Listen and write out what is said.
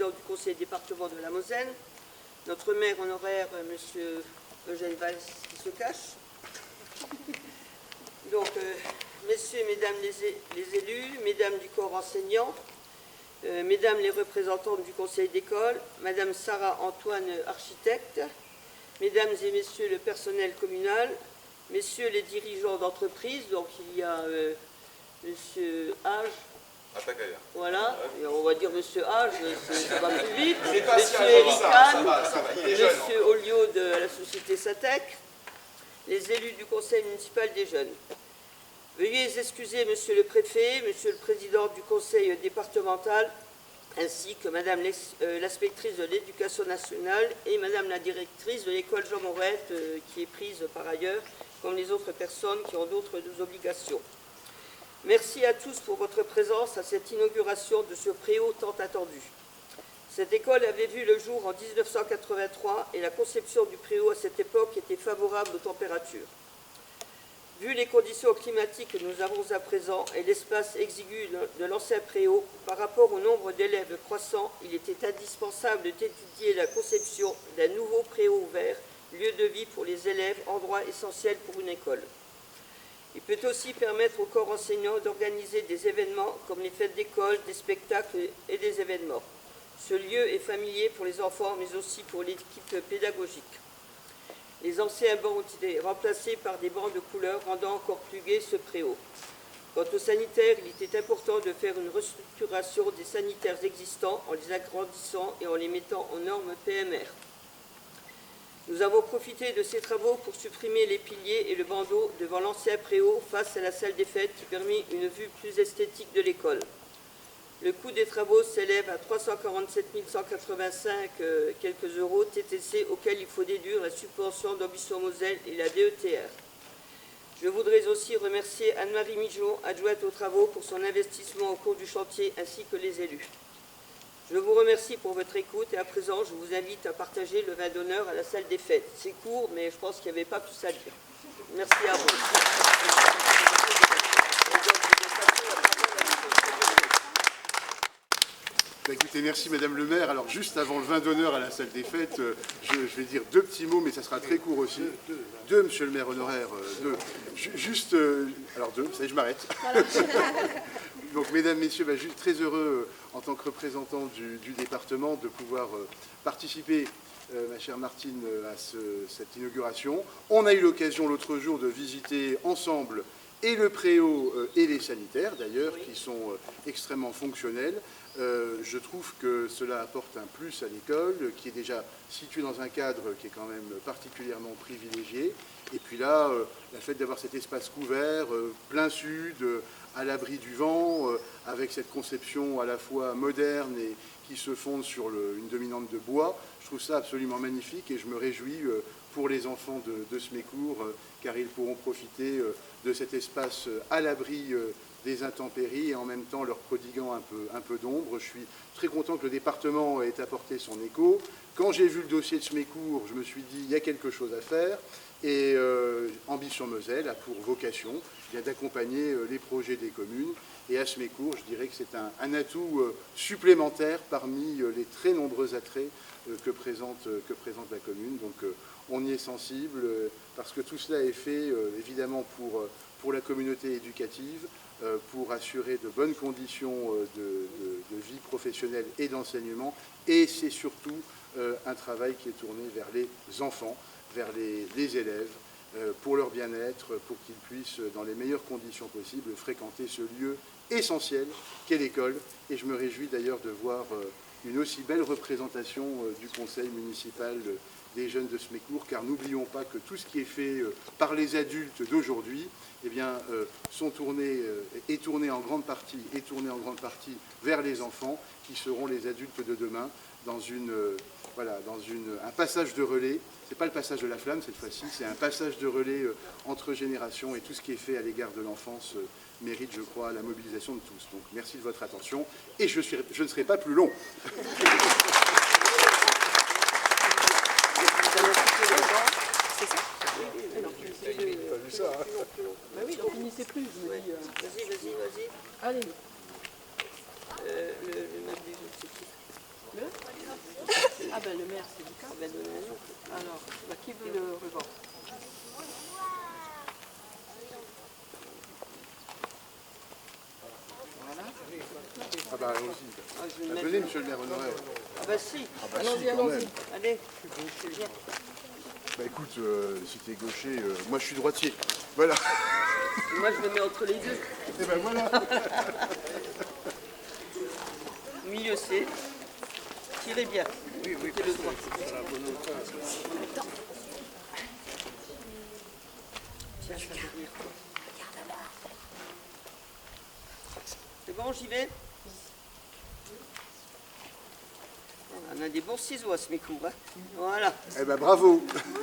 président du conseil département de la Moselle, notre maire honoraire, M. Eugène Valls, qui se cache. Donc, messieurs et mesdames les élus, mesdames du corps enseignant, mesdames les représentantes du conseil d'école, madame Sarah Antoine, architecte, mesdames et messieurs le personnel communal, messieurs les dirigeants d'entreprise, donc il y a monsieur Hage, voilà, et on va dire monsieur Hage, ça va plus vite, monsieur Eric, monsieur Olio de la société Satec, les élus du conseil municipal des jeunes. Veuillez excuser monsieur le préfet, monsieur le président du conseil départemental, ainsi que madame l'inspectrice de l'éducation nationale et madame la directrice de l'école Jean Morette, qui est prise par ailleurs, comme les autres personnes qui ont d'autres obligations. Merci à tous pour votre présence à cette inauguration de ce préau tant attendu. Cette école avait vu le jour en 1983 et la conception du préau à cette époque était favorable aux températures. Vu les conditions climatiques que nous avons à présent et l'espace exigu de l'ancien préau, par rapport au nombre d'élèves croissant, il était indispensable d'étudier la conception d'un nouveau préau ouvert, lieu de vie pour les élèves, endroit essentiel pour une école. Il peut aussi permettre au corps enseignant d'organiser des événements comme les fêtes d'école, des spectacles et des événements. Ce lieu est familier pour les enfants, mais aussi pour l'équipe pédagogique. Les anciens bancs ont été remplacés par des bancs de couleur, rendant encore plus gai ce préau. Quant aux sanitaires, il était important de faire une restructuration des sanitaires existants en les agrandissant et en les mettant aux normes PMR. Nous avons profité de ces travaux pour supprimer les piliers et le bandeau devant l'ancien préau face à la salle des fêtes qui permet une vue plus esthétique de l'école. Le coût des travaux s'élève à 347 185 quelques euros TTC, auxquels il faut déduire la subvention d'Ambition Moselle et la DETR. Je voudrais aussi remercier Anne-Marie Mijon, adjointe aux travaux, pour son investissement au cours du chantier, ainsi que les élus. Je vous remercie pour votre écoute et à présent, je vous invite à partager le vin d'honneur à la salle des fêtes. C'est court, mais je pense qu'il n'y avait pas plus à dire. Merci à vous. Écoutez, merci Madame le maire. Alors juste avant le vin d'honneur à la salle des fêtes, je vais dire deux petits mots, mais ça sera très court aussi. Deux, monsieur le maire honoraire. Deux. Juste, alors deux, ça y est, je m'arrête. Donc mesdames, messieurs, je suis très heureux en tant que représentant du département de pouvoir participer, ma chère Martine, à cette inauguration. On a eu l'occasion l'autre jour de visiter ensemble et le préau et les sanitaires, d'ailleurs, qui sont extrêmement fonctionnels. Je trouve que cela apporte un plus à l'école, qui est déjà située dans un cadre qui est quand même particulièrement privilégié. Et puis là, le fait d'avoir cet espace couvert, plein sud, à l'abri du vent, avec cette conception à la fois moderne et qui se fonde sur une dominante de bois, je trouve ça absolument magnifique et je me réjouis pour les enfants de Smécourt, car ils pourront profiter de cet espace à l'abri des intempéries et en même temps leur prodiguant un peu d'ombre. Je suis très content que le département ait apporté son écho. Quand j'ai vu le dossier de Smécourt, je me suis dit il y a quelque chose à faire et Ambition Moselle a pour vocation d'accompagner les projets des communes. Et à Smécourt, je dirais que c'est un atout supplémentaire parmi les très nombreux attraits que présente la commune. Donc on y est sensible parce que tout cela est fait évidemment pour la communauté éducative, pour assurer de bonnes conditions de vie professionnelle et d'enseignement. Et c'est surtout un travail qui est tourné vers les enfants, vers les élèves, pour leur bien-être, pour qu'ils puissent, dans les meilleures conditions possibles, fréquenter ce lieu essentiel qu'est l'école. Et je me réjouis d'ailleurs de voir une aussi belle représentation du conseil municipal des jeunes de Smécourt, car n'oublions pas que tout ce qui est fait par les adultes d'aujourd'hui, eh bien, est tourné en grande partie vers les enfants, qui seront les adultes de demain, dans un passage de relais. Ce n'est pas le passage de la flamme cette fois-ci, c'est un passage de relais entre générations, et tout ce qui est fait à l'égard de l'enfance mérite, je crois, la mobilisation de tous. Donc merci de votre attention, et je ne serai pas plus long. C'est ça. Pas vu ça, hein. Bah oui, j'en finissais plus, je me dis. Vas-y. Allez. Le meuble des autres, c'est qui? Ah ben le maire, c'est Lucas. On va donner un nom. Alors, bah, qui veut le ruban? Ah bah allons-y. Ah, je vais le mettre. Venez, monsieur le maire honoraire. Ah bah si. Allons-y, quand allons-y. même. Allez. Bah écoute, si t'es gaucher, moi je suis droitier. Voilà. Et moi, je le mets entre les deux. Et ben voilà. Au milieu, c'est. Tirez bien. Oui, oui. C'est le droit. Tiens, je vais venir. C'est bon, j'y vais. On a des bons ciseaux à ce micro. Hein. Voilà. Eh ben bravo. Bravo.